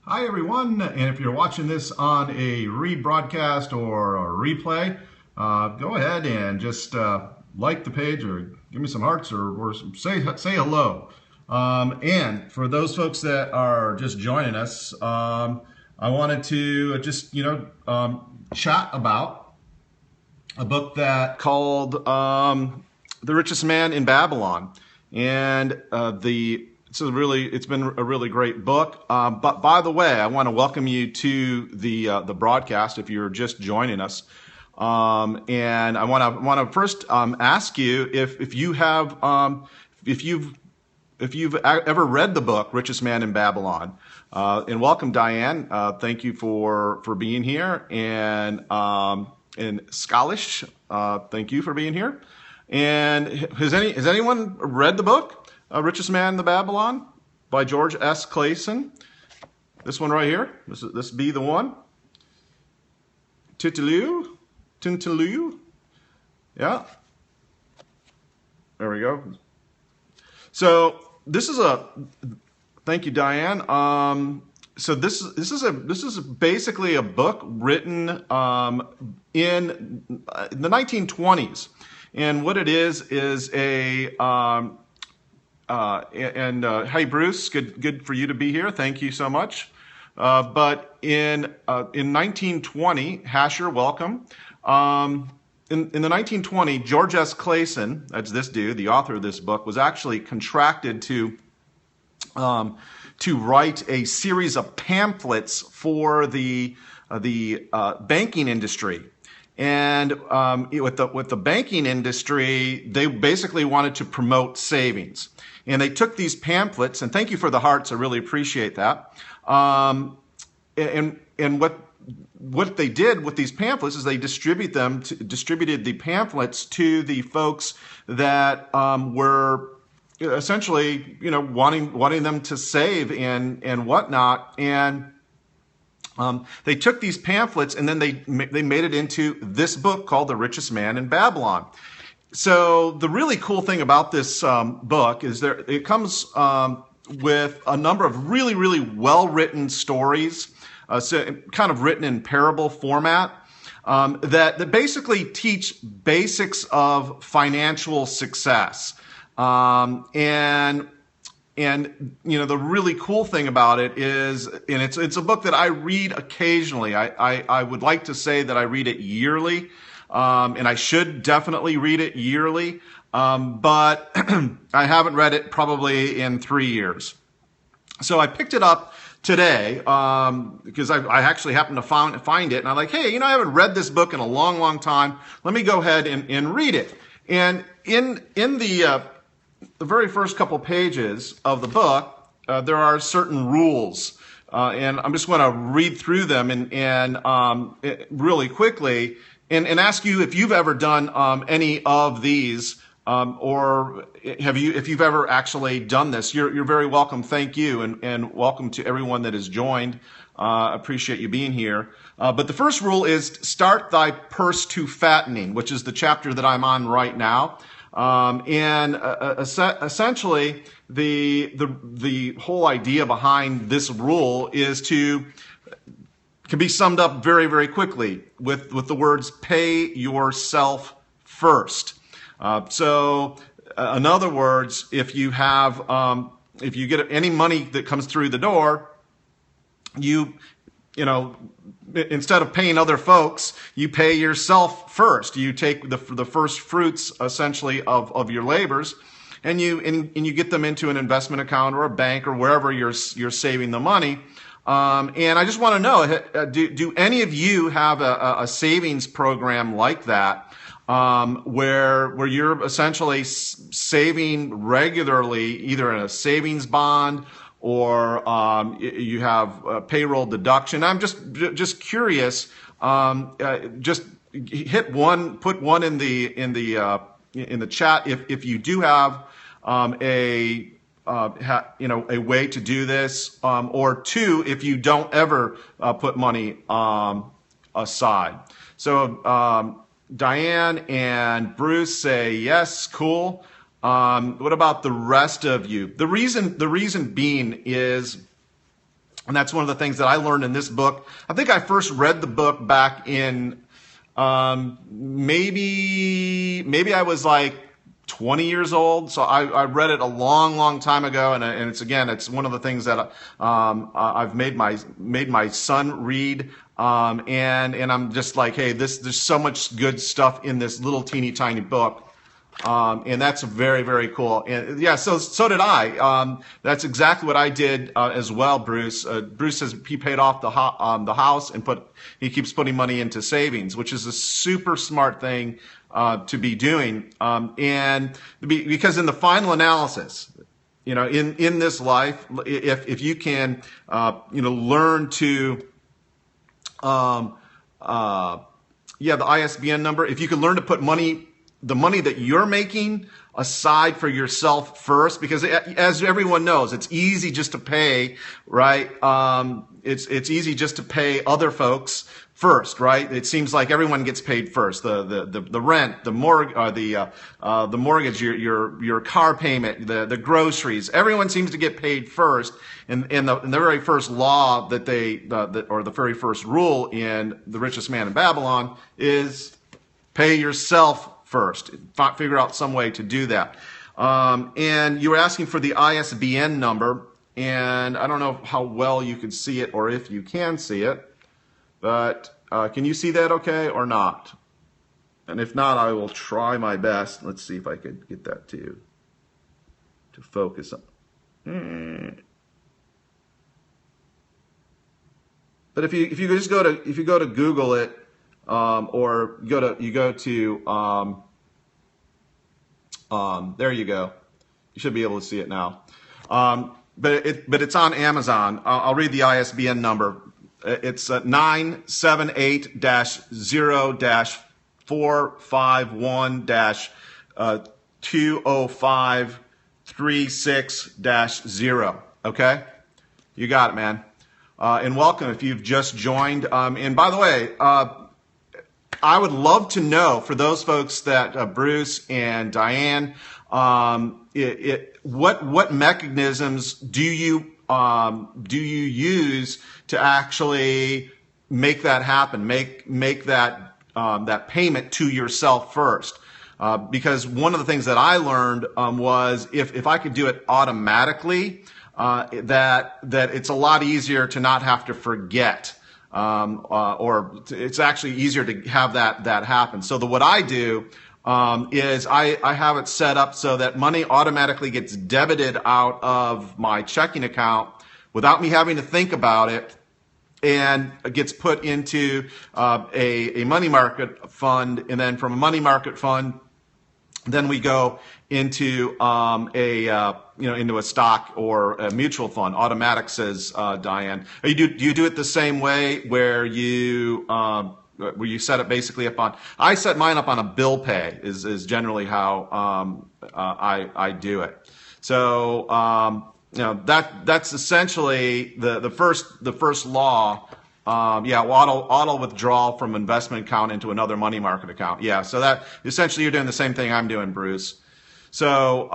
Hi, everyone. And if you're watching this on a rebroadcast or a replay, go ahead and just like the page or give me some hearts or say hello. And for those folks that are just joining us, I wanted to just, chat about a book that called The Richest Man in Babylon. And it's been a really great book. But by the way, I want to welcome you to the broadcast if you're just joining us. And I want to first ask you if you've ever read the book Richest Man in Babylon. And welcome, Diane. Thank you for being here. And Scottish, thank you for being here. And has anyone read the book? Richest Man in Babylon by George S. Clason. This one right here. This be the one. Tintaloo. Yeah. There we go. So this is thank you, Diane. So this is basically a book written in the 1920s. And what it is a hey, Bruce, good for you to be here. Thank you so much. But in 1920, Hasher, welcome. In the 1920, George S. Clason, that's this dude, the author of this book, was actually contracted to write a series of pamphlets for the banking industry. And with the banking industry, they basically wanted to promote savings. And they took these pamphlets, and thank you for the hearts, I really appreciate that. And what they did with these pamphlets is they distributed the pamphlets to the folks that were essentially, wanting them to save and whatnot. And they took these pamphlets and then they made it into this book called The Richest Man in Babylon. So the really cool thing about this book is it comes with a number of really, really well-written stories, so kind of written in parable format, that basically teach basics of financial success. And the really cool thing about it is, and it's a book that I read occasionally. I would like to say that I read it yearly. And I should definitely read it yearly, but I haven't read it probably in 3 years. So I picked it up today because I actually happened to find it, and I'm like, hey, I haven't read this book in a long, long time. Let me go ahead and read it. And in the very first couple pages of the book, there are certain rules, and I'm just going to read through them and really quickly. And ask you if you've ever done any of these, or if you've ever actually done this. You're very welcome. Thank you, and welcome to everyone that has joined. Appreciate you being here. But the first rule is start thy purse to fattening, which is the chapter that I'm on right now. Essentially, the whole idea behind this rule can be summed up very, very quickly with the words, pay yourself first. So in other words, if you get any money that comes through the door, instead of paying other folks, you pay yourself first. You take the first fruits, essentially, of your labors, and you get them into an investment account or a bank or wherever you're saving the money. And I just want to know, do any of you have a savings program like that, where you're essentially saving regularly, either in a savings bond or you have a payroll deduction? I'm just curious. Just put one in the chat if you do have a way to do this, or two, if you don't ever put money aside. So Diane and Bruce say yes, cool. What about the rest of you? The reason being is And that's one of the things that I learned in this book. I think I first read the book back in maybe I was like 20 years old. So I read it a long, long time ago. And it's one of the things that I've made my son read. And I'm just like, hey, there's so much good stuff in this little teeny tiny book. And that's very, very cool. And yeah, so did I. That's exactly what I did as well, Bruce. Bruce says he paid off the house and he keeps putting money into savings, which is a super smart thing to be doing. Because in the final analysis, in this life, if you can, learn to, the ISBN number, if you can learn to put the money that you're making aside for yourself first, because as everyone knows, it's easy just to pay, right? It's easy just to pay other folks first, right? It seems like everyone gets paid first. The rent, the mortgage, your car payment, the groceries. Everyone seems to get paid first. And the very first law or the very first rule in The Richest Man in Babylon is pay yourself first. Figure out some way to do that. And you were asking for the ISBN number, and I don't know how well you can see it or if you can see it, but can you see that okay or not? And if not, I will try my best. Let's see if I could get that to focus on. But if you just go to Google it, or you go to there you go. You should be able to see it now. But it's on Amazon. I'll read the ISBN number. It's 978-0-451-20536-0. Okay? You got it, man. And welcome if you've just joined. And by the way, I would love to know, for those folks that Bruce and Diane, what mechanisms do you use to actually make that happen? Make that payment to yourself first. Because one of the things that I learned was if I could do it automatically, that it's a lot easier to not have to forget. Or it's actually easier to have that happen. So what I do is I have it set up so that money automatically gets debited out of my checking account without me having to think about it, and it gets put into a money market fund, and then from a money market fund, then we go into into a stock or a mutual fund. Automatic, says Diane. Do you do it the same way where you set it basically up on? I set mine up on a bill pay. Is generally how I do it. So that's essentially the first law. Auto withdrawal from investment account into another money market account. Yeah, so that essentially you're doing the same thing I'm doing, Bruce. So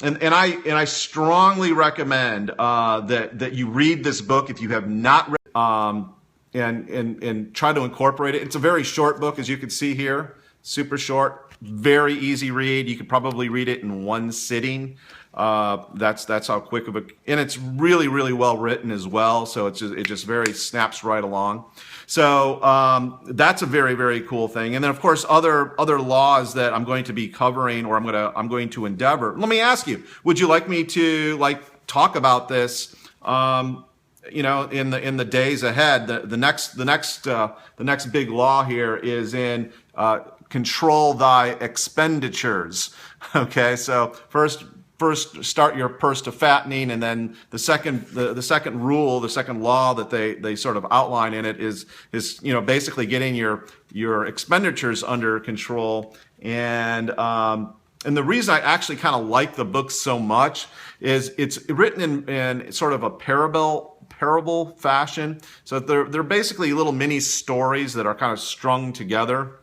and I strongly recommend that you read this book if you have not read, and try to incorporate it. It's a very short book, as you can see here, super short, very easy read. You could probably read it in one sitting. That's how quick of a, and it's really, really well written as well. So it just very snaps right along. So that's a very, very cool thing. And then of course other laws that I'm going to be covering, or I'm going to endeavor. Let me ask you, would you like me to talk about this? In the days ahead. The next big law here is in control thy expenditures. Okay, so first start your purse to fattening, and then the second rule, the second law that they sort of outline in it is basically getting your expenditures under control. And the reason I actually kind of like the book so much is it's written in sort of a parable fashion. So they're basically little mini stories that are kind of strung together,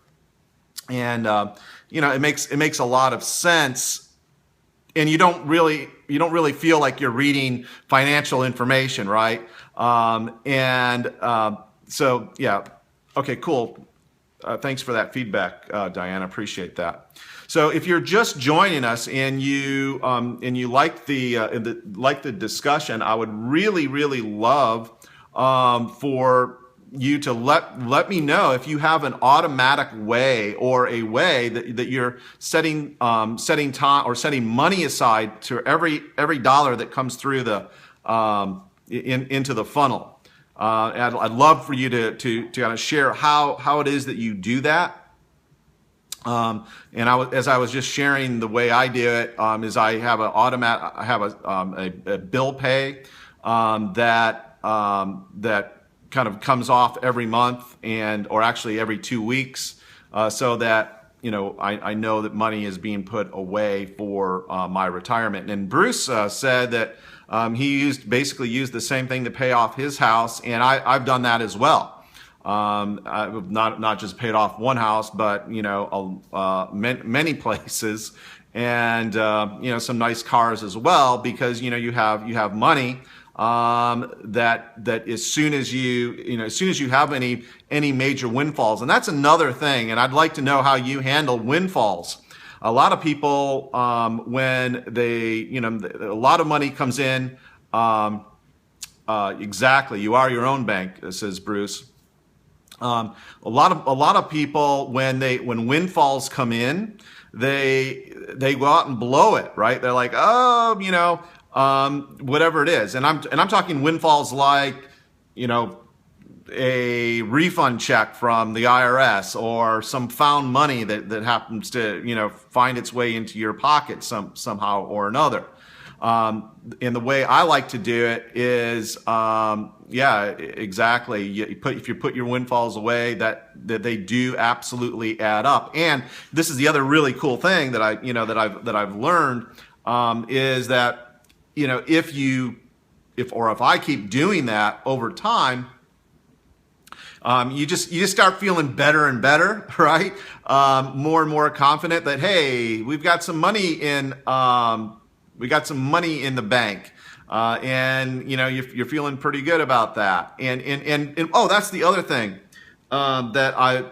and it makes a lot of sense and you don't really feel like you're reading financial information, right? So yeah, okay, cool. Thanks for that feedback, Diana. Appreciate that. So if you're just joining us and you like the discussion, I would really love for you to let me know if you have an automatic way or a way that you're setting time or setting money aside to every dollar that comes through into the funnel. I'd love for you to kind of share how it is that you do that. As I was just sharing, the way I do it is I have a bill pay that kind of comes off every month or actually every 2 weeks, so that I know that money is being put away for my retirement. And Bruce said that he basically used the same thing to pay off his house, and I've done that as well. I've not just paid off one house, but many places, and some nice cars as well, because you have money that as soon as you have any major windfalls. And that's another thing, and I'd like to know how you handle windfalls. A lot of people, when a lot of money comes in, exactly, you are your own bank, says Bruce. A lot of people, when windfalls come in, they go out and blow it, right? They're like, oh, whatever it is, and I'm talking windfalls like, a refund check from the IRS or some found money that happens to find its way into your pocket somehow or another. And the way I like to do it is, yeah, exactly. If you put your windfalls away, that they do absolutely add up. And this is the other really cool thing that I've learned, is that if I keep doing that over time, you just start feeling better and better, right? More and more confident that, hey, we've got some money in the bank, and you're feeling pretty good about that. And oh, that's the other thing, that I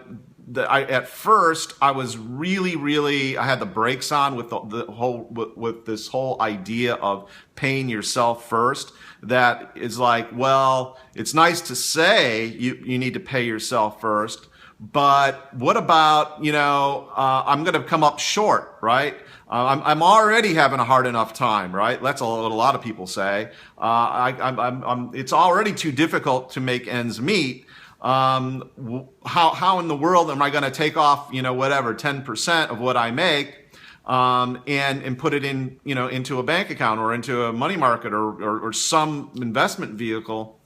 at first I was really I had the brakes on with with this whole idea of paying yourself first. That is like, well, it's nice to say you need to pay yourself first, but what about I'm going to come up short, right? I'm already having a hard enough time, right? That's what a lot of people say. It's already too difficult to make ends meet. How in the world am I going to take off, 10% of what I make, and put it into a bank account or into a money market or some investment vehicle?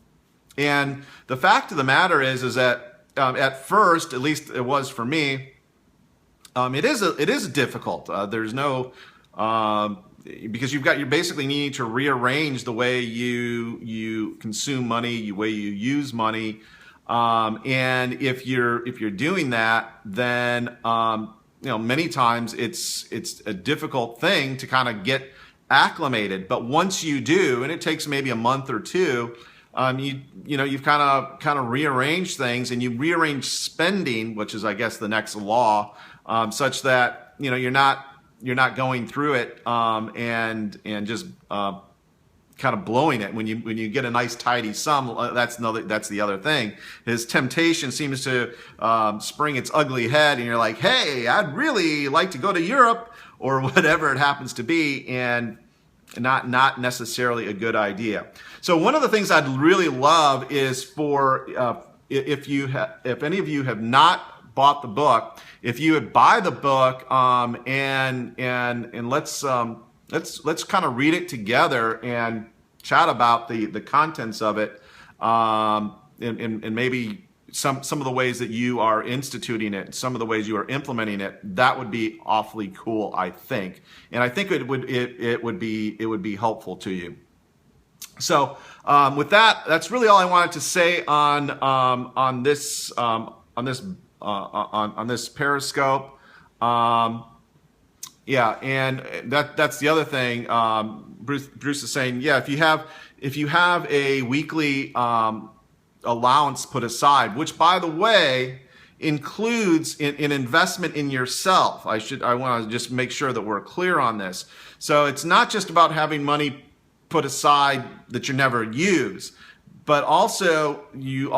And the fact of the matter is that at first, at least it was for me, it is difficult. There's no because you're basically needing to rearrange the way you consume money, the way you use money, and if you're doing that, then many times it's a difficult thing to kind of get acclimated. But once you do, and it takes maybe a month or two, you've kind of rearranged things, and you rearrange spending, which is, I guess, the next law, such that you're not going through it and just kind of blowing it. When you get a nice tidy sum, that's the other thing. His temptation seems to spring its ugly head, and you're like, hey, I'd really like to go to Europe or whatever it happens to be, and not necessarily a good idea. So one of the things I'd really love is for if any of you have not bought the book, if you would buy the book, and let's kind of read it together and chat about the contents of it, and maybe some of the ways that you are instituting it, some of the ways you are implementing it. That would be awfully cool, I think, and I think it would be helpful to you. So with that, that's really all I wanted to say on this Periscope. Yeah, and that's the other thing. Bruce is saying, yeah, if you have a weekly allowance put aside, which by the way includes an investment in yourself. I want to just make sure that we're clear on this. So it's not just about having money put aside that you never use, but also you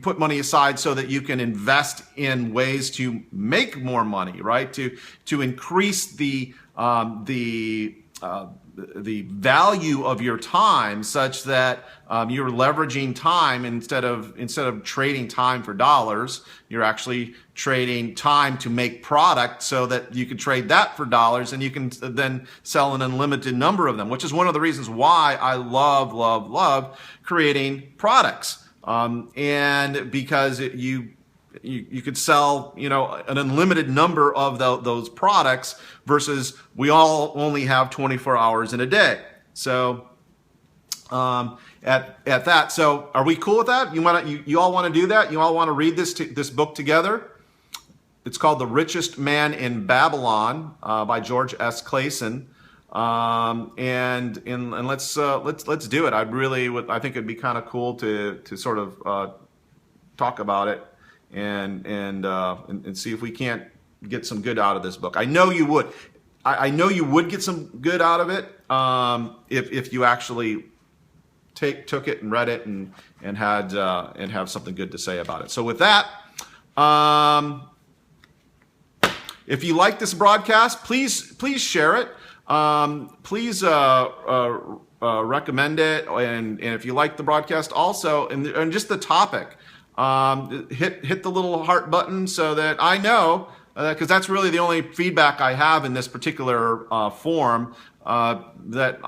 put money aside so that you can invest in ways to make more money, right? To increase the value of your time, such that you're leveraging time instead of trading time for dollars. You're actually trading time to make product so that you can trade that for dollars, and you can then sell an unlimited number of them, which is one of the reasons why I love creating products. And because you could sell, an unlimited number of those products versus we all only have 24 hours in a day. So at that, so are we cool with that? You all want to do that? You all want to read this book together? It's called The Richest Man in Babylon by George S. Clason. And let's do it. I think it'd be kind of cool to sort of talk about it and see if we can't get some good out of this book. I know you would. I know you would get some good out of it if you actually took it and read it and have something good to say about it. So with that, if you like this broadcast, please share it. Please recommend it, and if you like the broadcast also, and just the topic, hit the little heart button so that I know, because that's really the only feedback I have in this particular form. That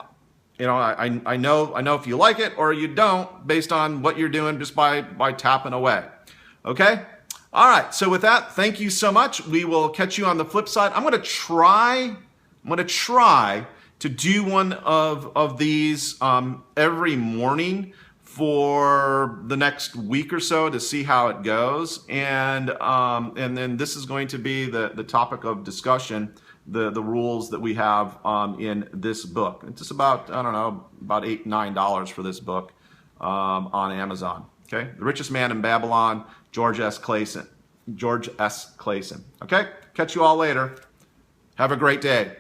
I know if you like it or you don't, based on what you're doing just by tapping away. Okay. All right. So with that, thank you so much. We will catch you on the flip side. I'm going to try to do one of these every morning for the next week or so to see how it goes, and then this is going to be the topic of discussion, the rules that we have in this book. It's just about, I don't know, about $8-9 for this book on Amazon. Okay, The Richest Man in Babylon, George S. Clason. Okay, catch you all later. Have a great day.